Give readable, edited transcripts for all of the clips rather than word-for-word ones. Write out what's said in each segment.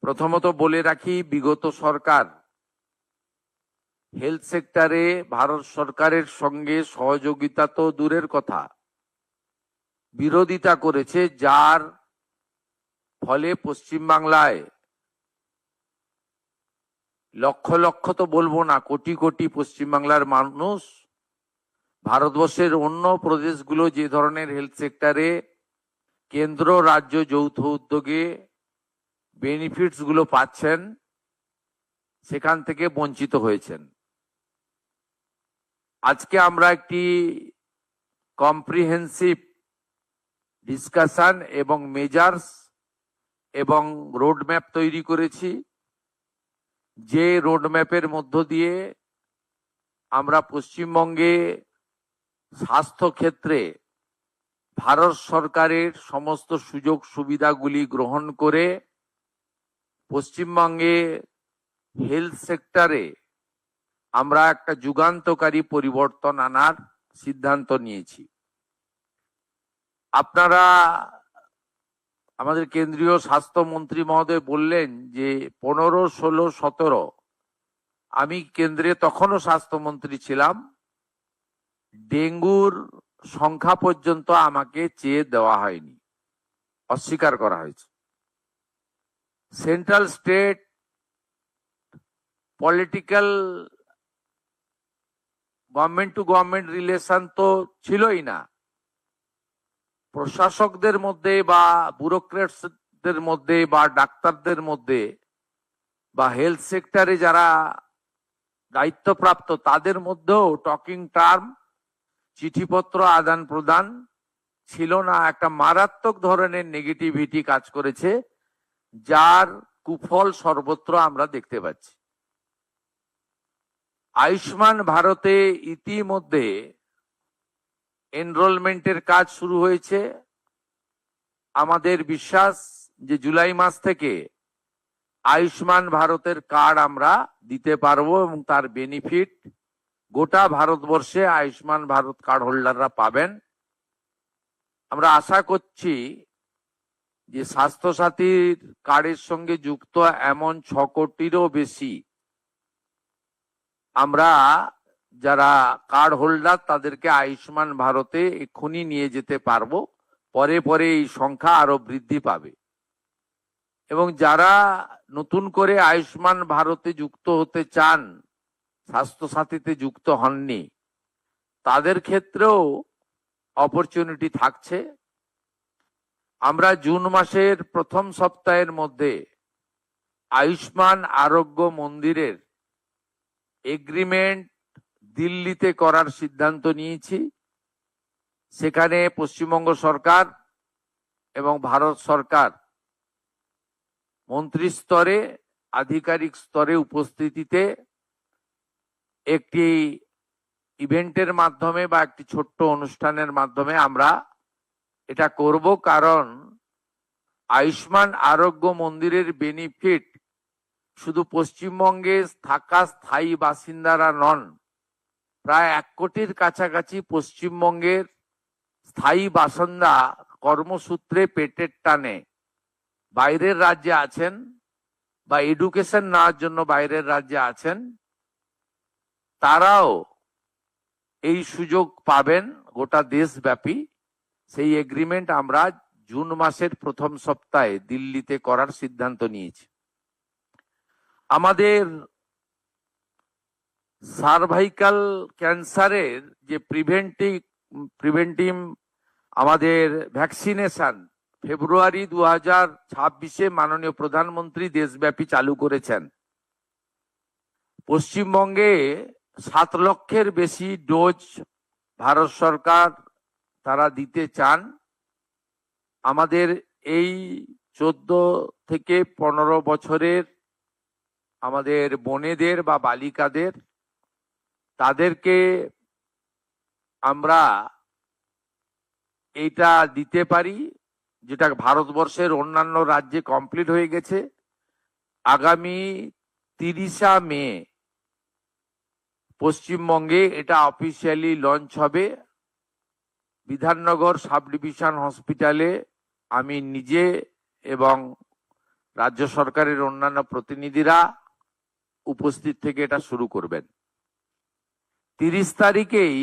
প্রথমত বলে রাখি, বিগত সরকার হেলথ সেক্টরে ভারত সরকারের সঙ্গে সহযোগিতা তো দূরের কথা, বিরোধিতা করেছে, যার ফলে পশ্চিমবাংলায় লক্ষ লক্ষ তো বলবো না, কোটি কোটি পশ্চিমবাংলার মানুষ ভারতবর্ষের অন্য প্রদেশগুলো যে ধরনের হেলথ সেক্টরে কেন্দ্র রাজ্য যৌথ উদ্যোগে বেনিফিটস গুলো পাচ্ছেন, সেখান থেকে বঞ্চিত হয়েছেন। আজকে আমরা একটি কম্প্রিহেন্সিভ ডিসকাশন এবং মেজার্স এবং রোডম্যাপ তৈরি করেছি, যে রোডম্যাপের মধ্য দিয়ে আমরা পশ্চিমবঙ্গে স্বাস্থ্য ক্ষেত্রে ভারত সরকারের সমস্ত সুযোগ সুবিধাগুলি গ্রহণ করে পশ্চিমবঙ্গে হেলথ সেক্টরে আমরা একটা যুগান্তকারী পরিবর্তন আনার সিদ্ধান্ত নিয়েছি। আপনারা, আমাদের কেন্দ্রীয় স্বাস্থ্যমন্ত্রী মহোদয় বললেন যে 15, 16, 17, আমি কেন্দ্রে তখনও স্বাস্থ্যমন্ত্রী ছিলাম, ডেঙ্গুর সংখ্যা পর্যন্ত আমাকে চেয়ে দেওয়া হয়নি, অস্বীকার করা হয়েছে। Central state political government to government relation তো ছিলই না, প্রশাসকদের মধ্যে বা ব্যুরোক্রেটসদের মধ্যে বা ডাক্তারদের মধ্যে বা হেলথ সেক্টরে যারা দায়িত্বপ্রাপ্ত তাদের মধ্যেও টকিং টার্ম, চিঠিপত্র আদান প্রদান ছিল না। একটা মারাত্মক ধরনের নেগেটিভিটি কাজ করেছে, যার কুফল সর্বত্র আমরা দেখতে পাচ্ছি। আয়ুষ্মান ভারতে ইতিমধ্যে এনরোলমেন্টের কাজ শুরু হয়েছে। আমাদের বিশ্বাস যে জুলাই মাস থেকে আয়ুষ্মান ভারতের কার্ড আমরা দিতে পারবো এবং তার বেনিফিট গোটা ভারতবর্ষে আয়ুষ্মান ভারত কার্ড হোল্ডাররা পাবেন। আমরা আশা করছি যে স্বাস্থ্যসাথীর কার্ডের সঙ্গে যুক্ত এমন 6 কোটিরও বেশি আমরা যারা কার্ড হোল্ডার তাদেরকে আয়ুষ্মান ভারতে এক্ষুনি নিয়ে যেতে পারবো। পরে পরে এই সংখ্যা আরো বৃদ্ধি পাবে এবং যারা নতুন করে আয়ুষ্মান ভারতে যুক্ত হতে চান, স্বাস্থ্যসাথীতে যুক্ত হননি, তাদের ক্ষেত্রেও অপরচুনিটি থাকছে। আমরা জুন মাসের প্রথম সপ্তাহের মধ্যে আয়ুষ্মান আরোগ্য মন্দিরের এগ্রিমেন্ট দিল্লিতে করার সিদ্ধান্ত নিয়েছি। সেখানে পশ্চিমবঙ্গ সরকার এবং ভারত সরকার মন্ত্রী স্তরে, আধিকারিক স্তরে উপস্থিতিতে একটি ইভেন্টের মাধ্যমে বা একটি ছোট্ট অনুষ্ঠানের মাধ্যমে আমরা এটা করব। কারণ আয়ুষ্মান আরোগ্য মন্দিরের বেনিফিট শুধু পশ্চিমবঙ্গে থাকা স্থায়ী বাসিন্দারা নন, প্রায় 1 কোটির কাছাকাছি পশ্চিমবঙ্গের স্থায়ী বাসিন্দা কর্মসূত্রে পেটের টানে বাইরের রাজ্যে আছেন বা এডুকেশন নেওয়ার জন্য বাইরের রাজ্যে আছেন, তারাও এই সুযোগ পাবেন গোটা দেশব্যাপী। সেই এগ্রিমেন্ট আমরা জুন মাসের প্রথম সপ্তাহে দিল্লিতে করার সিদ্ধান্ত নিয়েছি। আমাদের সার্ভাইকাল ক্যান্সারের যে প্রিভেন্টিভ আমাদের ভ্যাকসিনেশন ফেব্রুয়ারি 2026-এ মাননীয় প্রধানমন্ত্রী দেশব্যাপী চালু করেছেন। পশ্চিমবঙ্গে 7 লক্ষের বেশি ডোজ ভারত সরকার তারা দিতে চান। আমাদের এই 14 থেকে 15 বছরের আমাদের বোনেদের বা বালিকাদের, তাদেরকে আমরা এইটা দিতে পারি, যেটা ভারতবর্ষের অন্যান্য রাজ্যে কমপ্লিট হয়ে গেছে। আগামী 30 মে পশ্চিমবঙ্গে এটা অফিসিয়ালি লঞ্চ হবে। বিধাননগর সাব ডিভিশন হসপিটালে আমি নিজে এবং রাজ্য সরকারের অন্যান্য প্রতিনিধিরা উপস্থিত থেকে এটা শুরু করবেন। 30 তারিখেই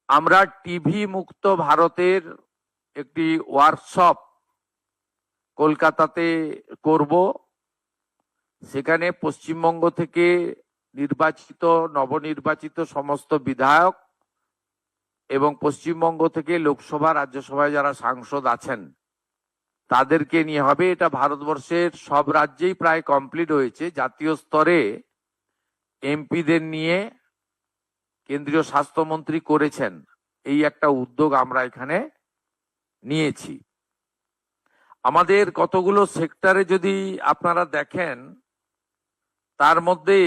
আমরা টিভি মুক্ত ভারতের একটি ওয়ার্কশপ কলকাতাতে করব। সেখানে পশ্চিমবঙ্গ থেকে নির্বাচিত নবনির্বাচিত সমস্ত বিধায়ক এবং পশ্চিমবঙ্গ থেকে লোকসভা রাজ্যসভায় যারা সাংসদ আছেন তাদেরকে নিয়ে হবে। এটা ভারতবর্ষের সব রাজ্যেই প্রায় কমপ্লিট হয়েছে। জাতীয় স্তরে এমপিদের নিয়ে কেন্দ্রীয় স্বাস্থ্যমন্ত্রী করেছেন। এই একটা উদ্যোগ আমরা এখানে নিয়েছি। আমাদের কতগুলো সেক্টরে যদি আপনারা দেখেন, তার মধ্যে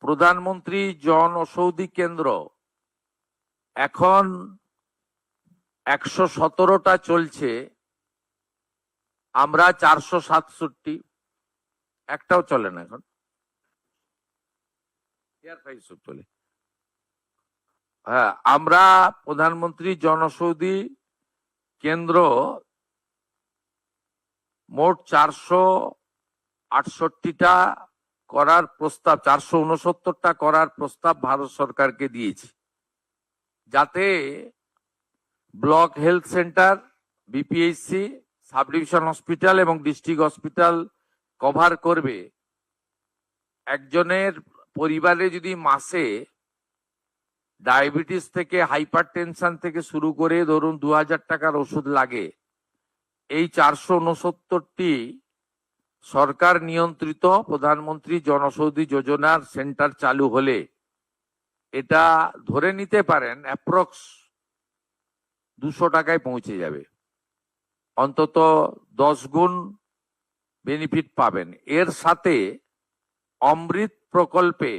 প্রধানমন্ত্রী জন ঔষধি কেন্দ্র এখন 117টা চলছে, আমরা 467, একটাও চলে না এখন, চলে। হ্যাঁ, আমরা প্রধানমন্ত্রী জনঔষধি কেন্দ্র মোট 468টা করার প্রস্তাব, 469টা করার প্রস্তাব ভারত সরকারকে দিয়েছি, যাতে block health centre, BPHC, subdivision hospital এবং ডিস্ট্রিক্ট হসপিটাল কভার করবে। একজনের পরিবারে যদি মাসে ডায়াবেটিস থেকে হাইপার টেনশন থেকে শুরু করে ধরুন 2000 টাকার ওষুধ লাগে, এই 469টি সরকার নিয়ন্ত্রিত প্রধানমন্ত্রী জনঔষধি যোজনার সেন্টার চালু হলে এটা ধরে নিতে পারেন অ্যাপ্রক্স 200 টাকায় পৌঁছে যাবে, অন্তত 10 গুণ বেনিফিট পাবেন। এর সাথে অমৃত প্রকল্পে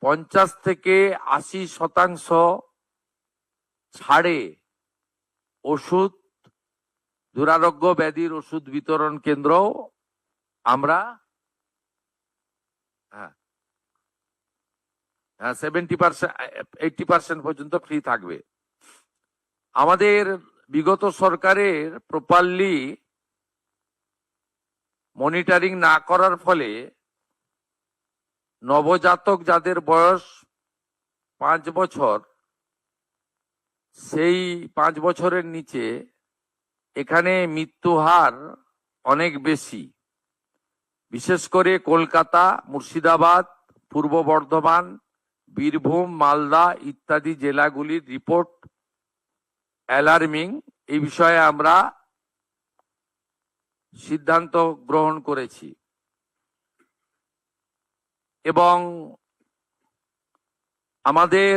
50 থেকে 80% ছাড়ে ওষুধ, দুরারোগ্য ব্যাধির ওষুধ বিতরণ কেন্দ্র আমরা 70%, 80% পর্যন্ত ফ্রি থাকবে। আমাদের বিগত সরকারের প্রপারলি মনিটরিং না করার ফলে নবজাতক যাদের বয়স 5 বছর, সেই 5 বছরের নিচে এখানে মৃত্যু হার অনেক বেশি। বিশেষ করে কলকাতা, মুর্শিদাবাদ, পূর্ব বর্ধমান, বীরভূম, মালদা ইত্যাদি জেলাগুলির রিপোর্ট অ্যালার্মিং। এই বিষয়ে আমরা সিদ্ধান্ত গ্রহণ করেছি এবং আমাদের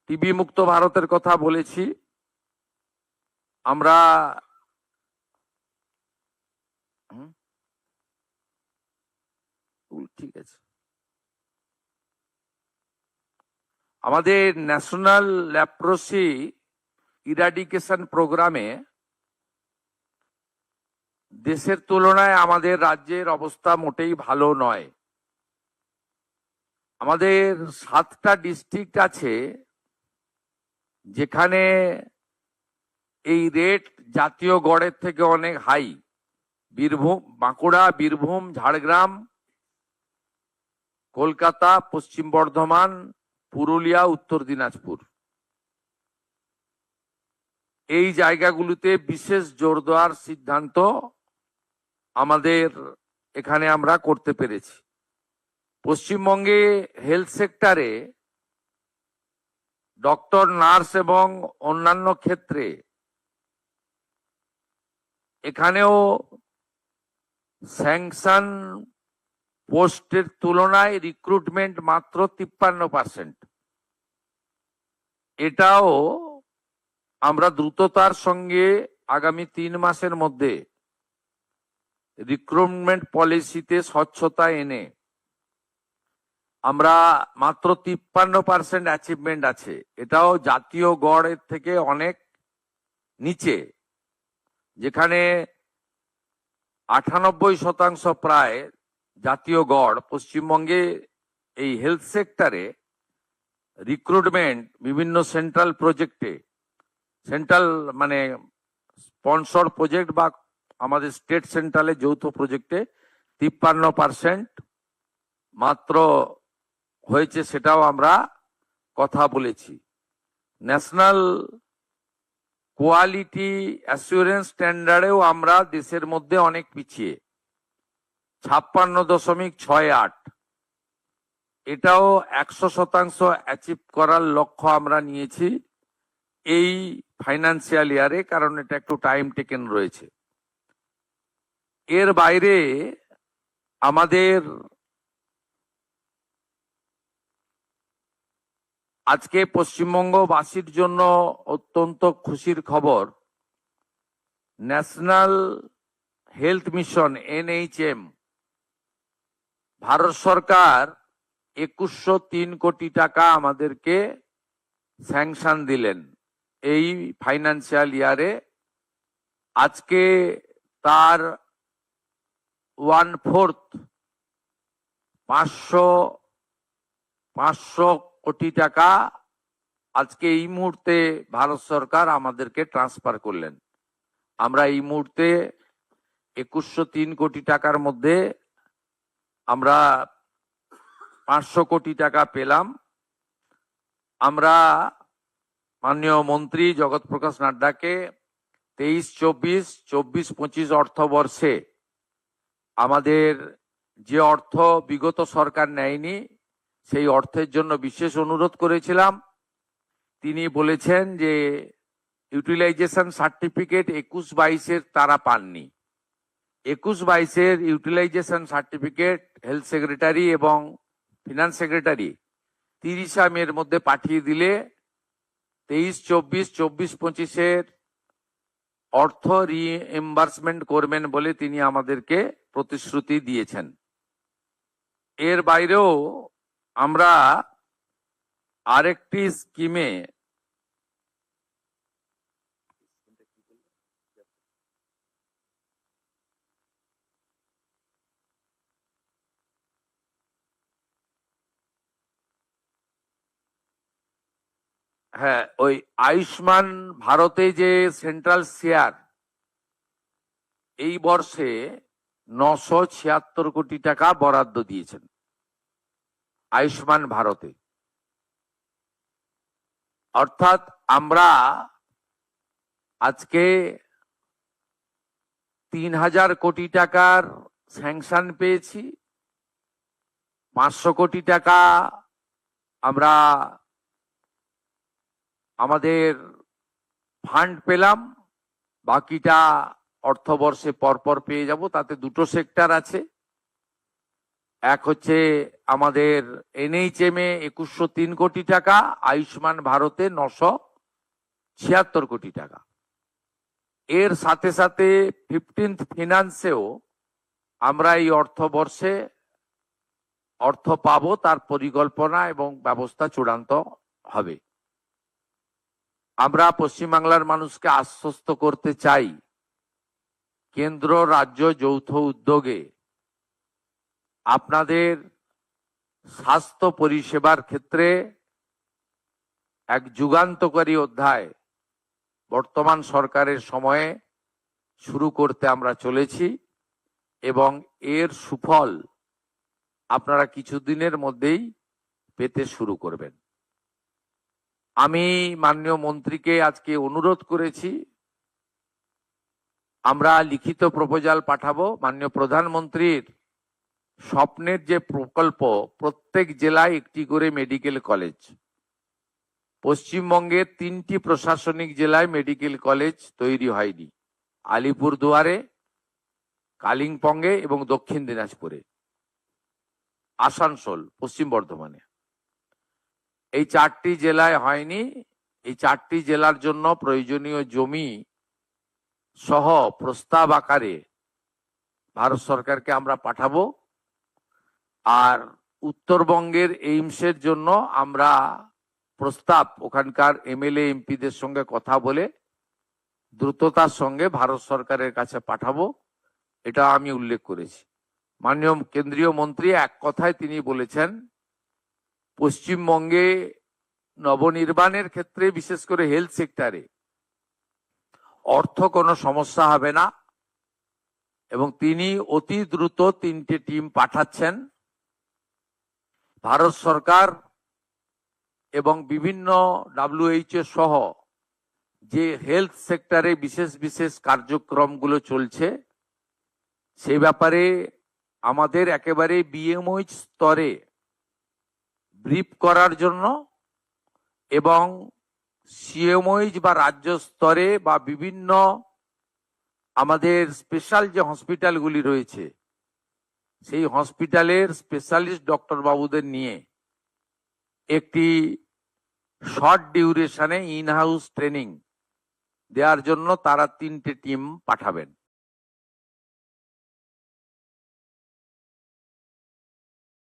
টিবি মুক্ত ভারতের কথা বলেছি। আমরা ঠিক আছে, আমাদের ন্যাশনাল লেপ্রোসি ইরাডিকেশন প্রোগ্রামে দেশের তুলনায় আমাদের রাজ্যের অবস্থা মোটেই ভালো নয়। আমাদের 7টা ডিস্ট্রিক্ট আছে যেখানে এই রেট জাতীয় গড়ের থেকে অনেক হাই। বীরভূম, বাঁকুড়া, বীরভূম, ঝাড়গ্রাম, কলকাতা, পশ্চিম বর্ধমান, পুরুলিয়া, উত্তর দিনাজপুর। এই জায়গাগুলোতে বিশেষ জোর দেওয়ার সিদ্ধান্ত আমাদের এখানে আমরা করতে পেরেছি। পশ্চিমবঙ্গে হেলথ সেক্টরে ডক্টর, নার্স এবং অন্যান্য ক্ষেত্রে এখানেও স্যাংশন পোস্টের তুলনায় রিক্রুটমেন্ট মাত্র 53%। এটাও আমরা দ্রুততার সঙ্গে আগামী 3 মাসের মধ্যে রিক্রুটমেন্ট পলিসিতে স্বচ্ছতা এনে আমরা মাত্র 53% অ্যাচিভমেন্ট আছে। এটাও জাতীয় গড়ের থেকে অনেক নিচে, যেখানে 98% প্রায় জাতীয় গড়। পশ্চিমবঙ্গে এই হেলথ সেক্টরে রিক্রুটমেন্ট বিভিন্ন সেন্ট্রাল প্রজেক্টে, সেন্ট্রাল মানে স্পন্সর প্রজেক্ট বা আমাদের স্টেট সেন্ট্রালে যৌথ প্রজেক্টে 53% মাত্র হয়েছে, সেটাও আমরা কথা বলেছি। ন্যাশনাল কোয়ালিটি অ্যাসুরেন্স স্ট্যান্ডার্ডেও আমরা দেশের মধ্যে অনেক পিছিয়ে, 56.68। এটাও 100% অ্যাচিভ করার লক্ষ্য আমরা নিয়েছি এই ফাইন্যান্সিয়াল ইয়ারে, কারণ এটা একটু টাইম টেকেন রয়েছে। এর বাইরে আমাদের আজকে পশ্চিমবঙ্গবাসীর জন্য অত্যন্ত খুশির খবর, national health mission NHM Bharat সরকার 2103 কোটি টাকা আমাদেরকে স্যাংশন দিলেন এই ফাইন্যান্সিয়াল ইয়ারে। আজকে তার 1/4 500 কোটি টাকা আজকে এই মুহূর্তে ভারত সরকার আমাদেরকে ট্রান্সফার করলেন। আমরা এই মুহূর্তে 2103 কোটি টাকার মধ্যে আমরা 500 কোটি টাকা পেলাম। আমরা মাননীয় মন্ত্রী জগৎ প্রকাশ নাড্ডাকে 23-24, 24-25 অর্থবর্ষে আমাদের যে অর্থ বিগত সরকার নেয়নি সেই অর্থের জন্য বিশেষ অনুরোধ করেছিলাম। তিনি বলেছেন যে ইউটিলাইজেশন সার্টিফিকেট 21-22 তারা পাননি। 21-22 ইউটিলাইজেশন সার্টিফিকেট হেলথ সেক্রেটারি এবং ফিনান্স সেক্রেটারি 30 মের মধ্যে পাঠিয়ে দিলে 23-24, 24-25 অর্থ রিএম্বার্সমেন্ট করবেন বলে তিনি আমাদেরকে প্রতিশ্রুতি দিয়েছেন। এর বাইরেও আমরা আরেকটি স্কিমে হ্যাঁ, ওই আয়ুষ্মান ভারতে যে সেন্ট্রাল শেয়ার এই বর্ষে 976 কোটি টাকা বরাদ্দ দিয়েছেন আয়ুষ্মান ভারতে। অর্থাৎ আমরা আজকে 3000 কোটি টাকার স্যাংশন পেয়েছি, 500 কোটি টাকা আমরা আমাদের ফান্ড পেলাম, বাকিটা অর্থবর্ষে পরপর পেয়ে যাব। তাতে দুটো সেক্টর আছে, এক হচ্ছে আমাদের NHM এ 2103 কোটি টাকা, আয়ুষ্মান ভারতে 976 কোটি টাকা। এর সাথে সাথে 15th ফিনান্সেও আমরা এই অর্থবর্ষে অর্থ পাবো, তার পরিকল্পনা এবং ব্যবস্থা চূড়ান্ত হবে। আমরা পশ্চিমবাংলার মানুষকে আশ্বস্ত করতে চাই, কেন্দ্র রাজ্য যৌথ উদ্যোগে আপনাদের স্বাস্থ্য পরিষেবার ক্ষেত্রে এক যুগান্তকারী অধ্যায় বর্তমান সরকারের সময়ে শুরু করতে আমরা চলেছি এবং এর সুফল আপনারা কিছুদিনের মধ্যেই পেতে শুরু করবেন। আমি মাননীয় মন্ত্রীকে আজকে অনুরোধ করেছি, আমরা লিখিত প্রপোজাল পাঠাবো। মাননীয় প্রধানমন্ত্রীর স্বপ্নের যে প্রকল্প, প্রত্যেক জেলায় একটি করে মেডিকেল কলেজ, পশ্চিমবঙ্গের 3টি প্রশাসনিক জেলায় মেডিকেল কলেজ তৈরি হয়নি, আলিপুরদুয়ারে, কালিম্পংয়ে এবং দক্ষিণ দিনাজপুরে, আসানসোল, পশ্চিম বর্ধমানে। এই 4টি জেলায় হয়নি। এই 4টি জেলার জন্য প্রয়োজনীয় জমি সহ প্রস্তাব আকারে ভারত সরকারকে আমরা পাঠাবো। আর উত্তরবঙ্গের এইমসের জন্য আমরা প্রস্তাব ওখানকার MLA MPদের সঙ্গে কথা বলে দ্রুততার সঙ্গে ভারত সরকারের কাছে পাঠাবো, এটা আমি উল্লেখ করেছি। মাননীয় কেন্দ্রীয় মন্ত্রী এক কথায় তিনি বলেছেন, পশ্চিমবঙ্গে নবনির্মাণের ক্ষেত্রে বিশেষ করে হেলথ সেক্টরে অর্থ কোনো সমস্যা হবে না এবং তিনি অতি দ্রুত 3টে টিম পাঠাচ্ছেন। ভারত সরকার এবং বিভিন্ন WHO সহ যে হেলথ সেক্টরে বিশেষ বিশেষ কার্যক্রমগুলো চলছে সেই ব্যাপারে আমাদের একেবারে BMOH স্তরে ব্রিফ করার জন্য এবং CMOH বা রাজ্য স্তরে বা বিভিন্ন আমাদের স্পেশাল যে হসপিটালগুলি রয়েছে সেই হসপিটালের স্পেশালিস্ট ডক্টর বাবুদের নিয়ে একটি শর্ট ডিউরেশনে ইন হাউস ট্রেনিং দেওয়ার জন্য তারা 3টে টিম পাঠাবেন।